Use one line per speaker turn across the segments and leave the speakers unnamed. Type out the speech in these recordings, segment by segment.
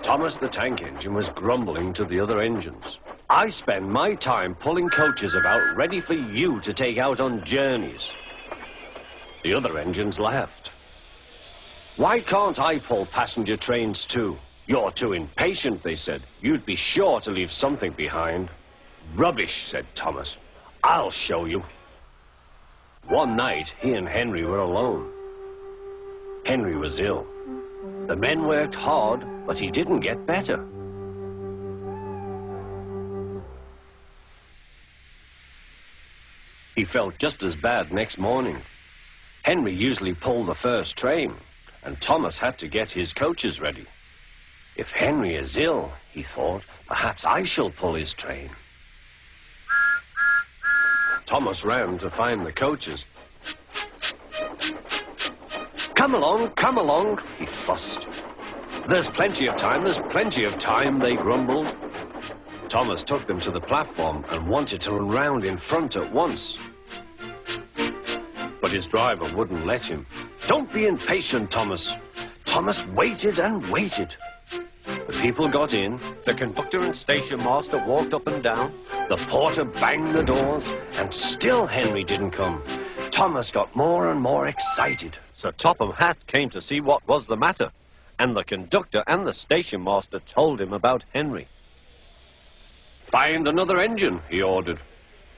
Thomas the tank engine was grumbling to the other engines. I spend my time pulling coaches about ready for you to take out on journeys. The other engines laughed. Why can't I pull passenger trains too? You're too impatient, they said. You'd be sure to leave something behind. Rubbish, said Thomas. I'll show you. One night, he and Henry were alone. Henry was ill. The men worked hard, but he didn't get better. He felt just as bad next morning. Henry usually pulled the first train, and Thomas had to get his coaches ready. If Henry is ill, he thought, perhaps I shall pull his train. Thomas ran to find the coaches. Come along, he fussed. There's plenty of time, they grumbled. Thomas took them to the platform and wanted to run round in front at once. But his driver wouldn't let him. Don't be impatient, Thomas. Thomas waited and waited. The people got in, the conductor and station master walked up and down, the porter banged the doors, and still Henry didn't come. Thomas got more and more excited.
Sir Topham Hatt came to see what was the matter, and the conductor and the station master told him about Henry.
Find another engine, he ordered.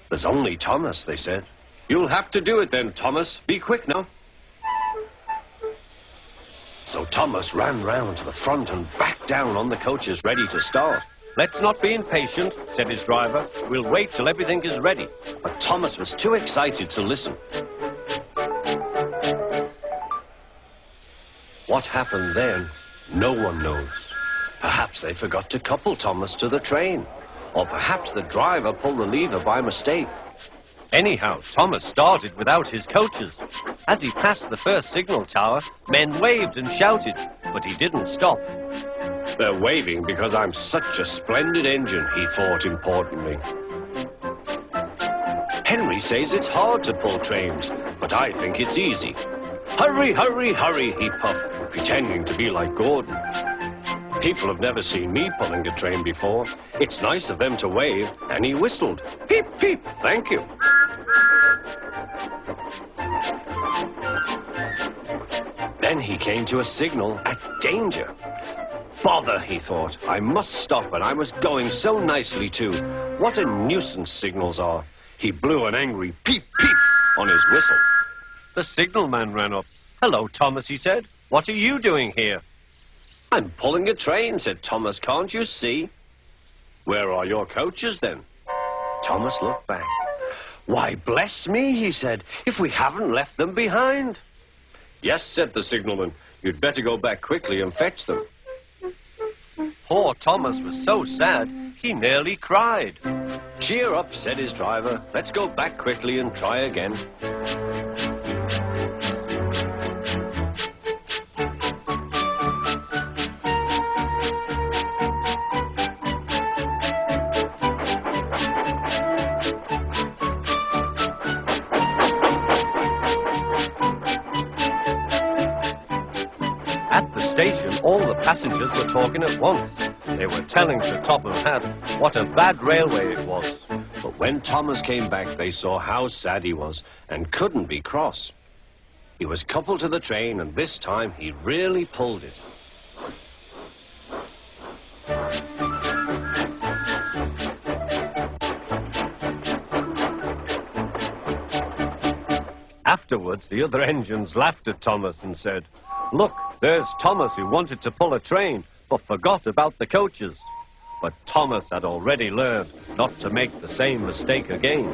There's only Thomas, they said. You'll have to do it then, Thomas. Be quick now. So Thomas ran round to the front and back down on the coaches ready to start.
Let's not be impatient, said his driver. We'll wait till everything is ready.
But Thomas was too excited to listen. What happened then, no one knows. Perhaps they forgot to couple Thomas to the train. Or perhaps the driver pulled the lever by mistake.
Anyhow, Thomas started without his coaches. As he passed the first signal tower, men waved and shouted, but he didn't stop.
They're waving because I'm such a splendid engine, he thought importantly. Henry says it's hard to pull trains, but I think it's easy. Hurry, hurry, hurry, he puffed, pretending to be like Gordon. People have never seen me pulling a train before. It's nice of them to wave, and he whistled. Peep, peep, thank you. Then he came to a signal at danger. Bother, he thought. I must stop, and I was going so nicely too. What a nuisance signals are. He blew an angry peep, peep on his whistle.
The signalman ran up. Hello, Thomas, he said. What are you doing here?
I'm pulling a train, said Thomas. Can't you see? Where are your coaches, then? Thomas looked back. Why, bless me, he said, if we haven't left them behind. Yes, said the signalman. You'd better go back quickly and fetch them.
Poor Thomas was so sad, he nearly cried.
Cheer up, said his driver. Let's go back quickly and try again.
At the station, all the passengers were talking at once. They were telling Sir Topham Hatt what a bad railway it was.
But when Thomas came back, they saw how sad he was and couldn't be cross. He was coupled to the train, and this time he really pulled it.
Afterwards, the other engines laughed at Thomas and said, Look, there's Thomas who wanted to pull a train, but forgot about the coaches. But Thomas had already learned not to make the same mistake again.